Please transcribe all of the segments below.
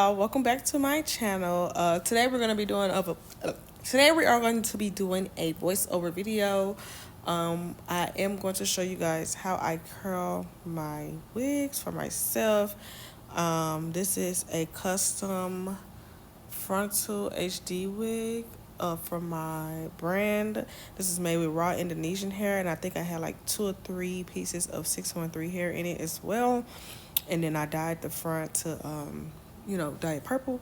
y'all, welcome back to my channel. Today we're going to be doing today we are going to be doing a voiceover video. I am going to show you guys how I curl my wigs for myself. This is a custom frontal HD wig from my brand. This is made with raw Indonesian hair, and I think I had like 2 or 3 pieces of 613 hair in it as well. And then I dyed the front to dye it purple.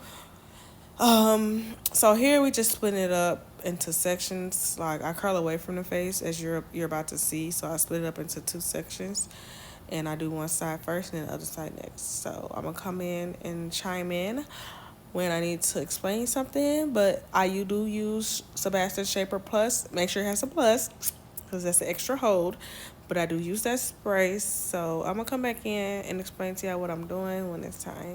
So here we just split it up into sections. Like I curl away from the face, as you're about to see. So I split it up into 2 sections, and I do one side first and then the other side next. So I'm gonna come in and chime in when I need to explain something. But you do use Sebastian Shaper Plus. Make sure it has a plus, because that's the extra hold. But I do use that spray. So I'm gonna come back in and explain to y'all what I'm doing when it's time.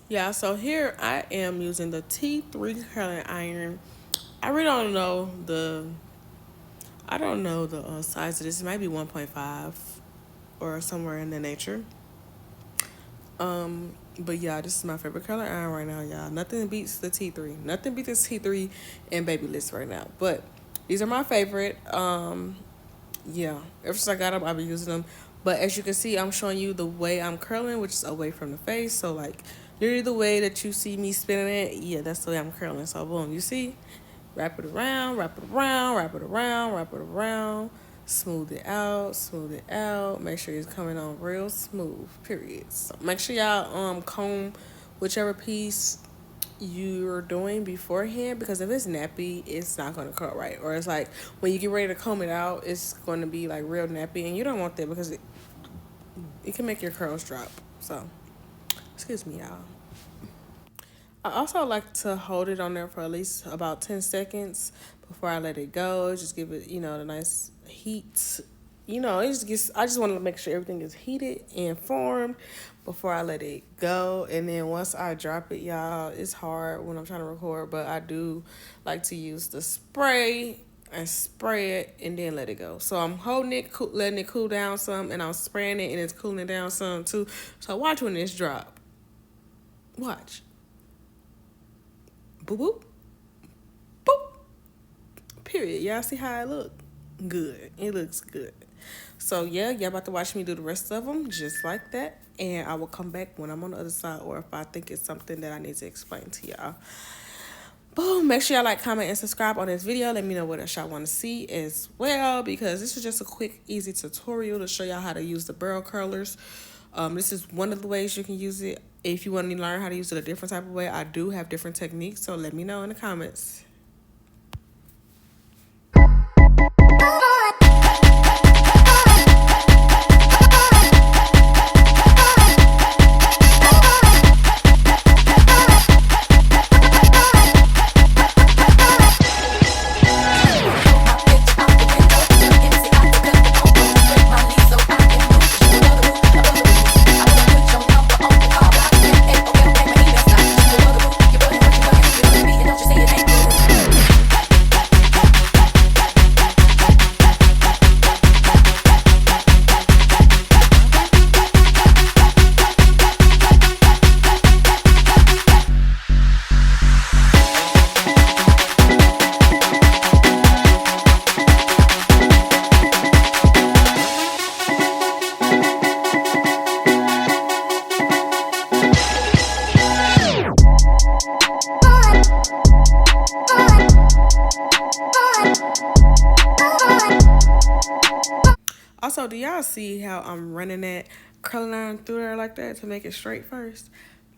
Yeah, so here I am using the T3 curling iron. I really don't know the size of this. It might be 1.5 or somewhere in the nature. But yeah, this is my favorite curling iron right now, y'all. Nothing beats the T3. Nothing beats the T3 and Babyliss right now. But these are my favorite. Yeah, ever since I got them, I've been using them. But as you can see, I'm showing you the way I'm curling, which is away from the face. So like literally the way that you see me spinning it, yeah, that's the way I'm curling. So boom, you see, wrap it around, wrap it around, wrap it around, wrap it around, smooth it out, smooth it out. Make sure it's coming on real smooth, period. So make sure y'all comb whichever piece you're doing beforehand, because if it's nappy, it's not going to curl right. Or it's like when you get ready to comb it out, it's going to be like real nappy, and you don't want that because it can make your curls drop. So excuse me, y'all. I also like to hold it on there for at least about 10 seconds before I let it go. Just give it, the nice heat. I just want to make sure everything is heated and formed before I let it go. And then once I drop it, y'all, it's hard when I'm trying to record, but I do like to use the spray and spray it and then let it go. So I'm holding it, letting it cool down some, and I'm spraying it and it's cooling down some too. So watch when this drop. Watch. Boop, boop, boop. Period. Y'all see how it look? Good. It looks good. So yeah, y'all about to watch me do the rest of them just like that. And I will come back when I'm on the other side, or if I think it's something that I need to explain to y'all. Boom. Make sure y'all like, comment, and subscribe on this video. Let me know what else y'all want to see as well, because this is just a quick, easy tutorial to show y'all how to use the barrel curlers. This is one of the ways you can use it. If you want to learn how to use it a different type of way, I do have different techniques, so let me know in the comments. Also, do y'all see how I'm running that curling iron through there like that to make it straight first?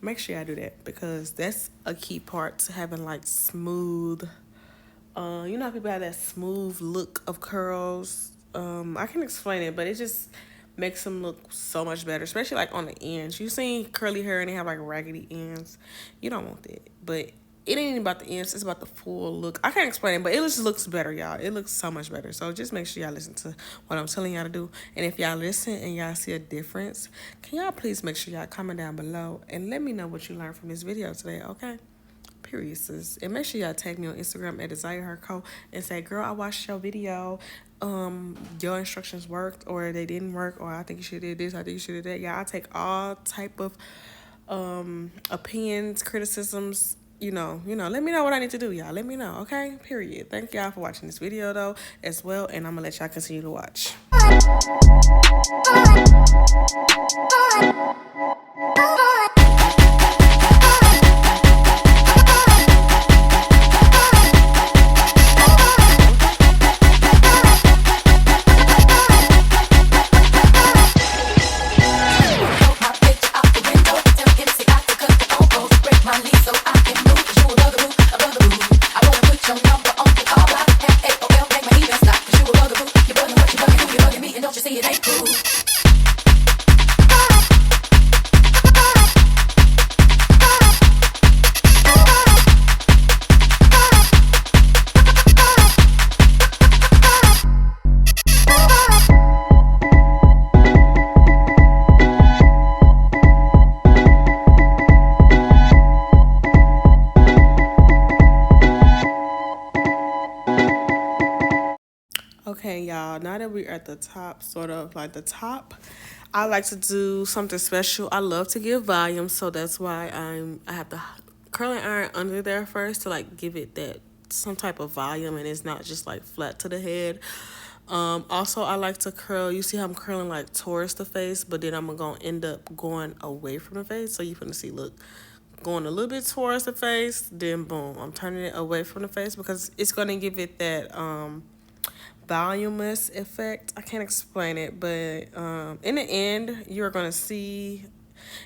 Make sure y'all do that, because that's a key part to having like smooth You know how people have that smooth look of curls. I can explain it, but it just makes them look so much better, especially like on the ends. You seen curly hair and they have like raggedy ends. You don't want that, but it ain't about the ends. It's about the full look. I can't explain it, but it just looks better, y'all. It looks so much better. So just make sure y'all listen to what I'm telling y'all to do. And if y'all listen and y'all see a difference, can y'all please make sure y'all comment down below and let me know what you learned from this video today, okay? Period, sis. And make sure y'all tag me on Instagram at Desire Her Co and say, girl, I watched your video. Your instructions worked, or they didn't work, or I think you should have did this, I think you should have did that. Yeah, I take all type of opinions, criticisms. Let me know what I need to do, y'all. Let me know, okay? Period. Thank y'all for watching this video though as well, and I'm gonna let y'all continue to watch. Okay, y'all, now that we're at the top, sort of like the top, I like to do something special. I love to give volume, so that's why I have the curling iron under there first to like give it that some type of volume, and it's not just like flat to the head. Also, I like to curl. You see how I'm curling like towards the face, but then I'm gonna end up going away from the face. So you're gonna see, look, going a little bit towards the face, then boom, I'm turning it away from the face because it's gonna give it that voluminous effect. I can't explain it, but in the end, you're gonna see.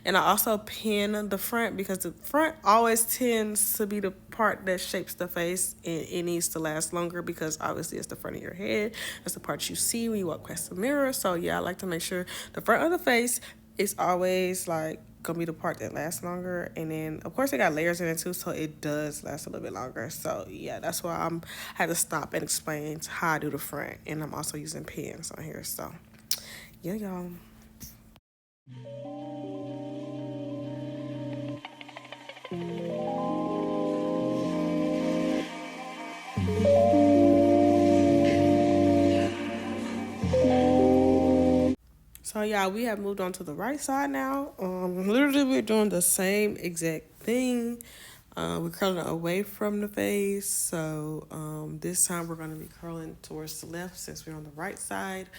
And I also pin the front because the front always tends to be the part that shapes the face, and it needs to last longer because obviously it's the front of your head. That's the part you see when you walk past the mirror. So yeah, I like to make sure the front of the face is always like gonna be the part that lasts longer, and then of course it got layers in it too, so it does last a little bit longer. So yeah, that's why I had to stop and explain how I do the front, and I'm also using pins on here. So yeah, y'all. So yeah, we have moved on to the right side now. Literally we're doing the same exact thing. We're curling away from the face. So this time we're going to be curling towards the left since we're on the right side.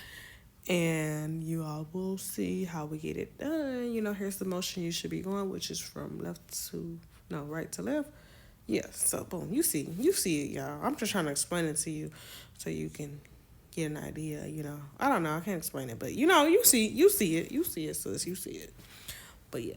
And you all will see how we get it done. Here's the motion you should be going, which is from right to left. Yeah, so boom, you see it, y'all. I'm just trying to explain it to you so you can get an idea, I don't know, I can't explain it, but you see it, sis, you see it. But yeah.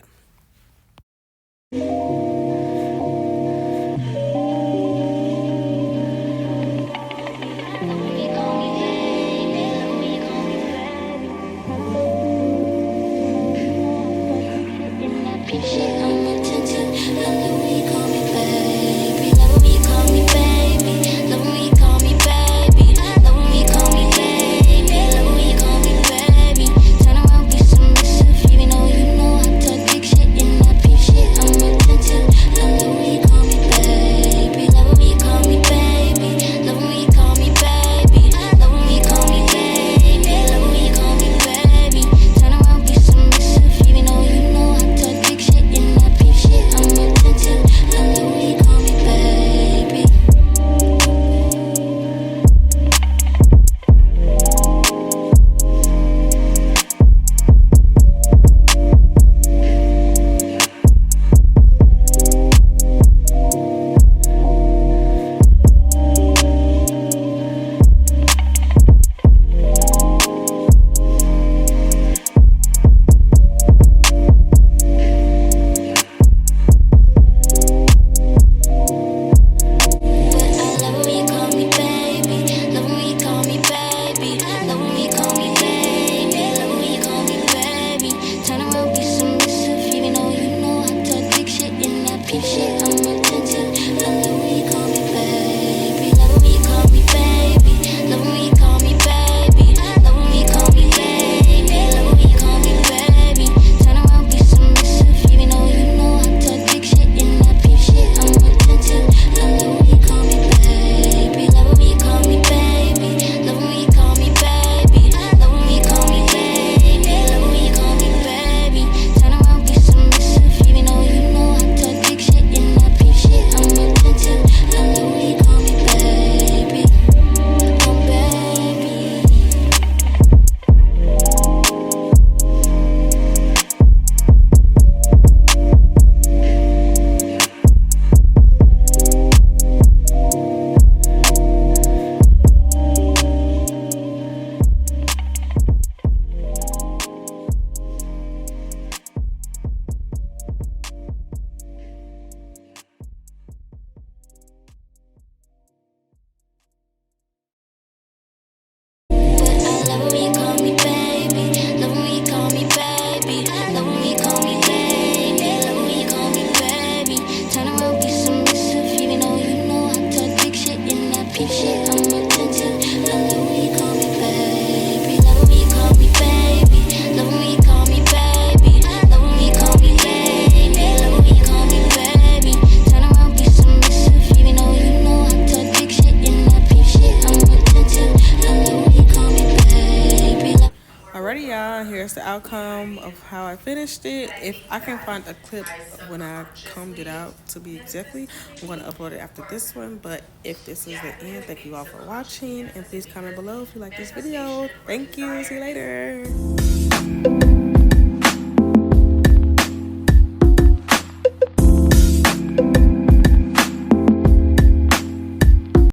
outcome of how I finished it. If I can find a clip when I combed it out to be exactly, I'm going to upload it after this one. But if this is the end, thank you all for watching. And please comment below if you like this video. Thank you. See you later.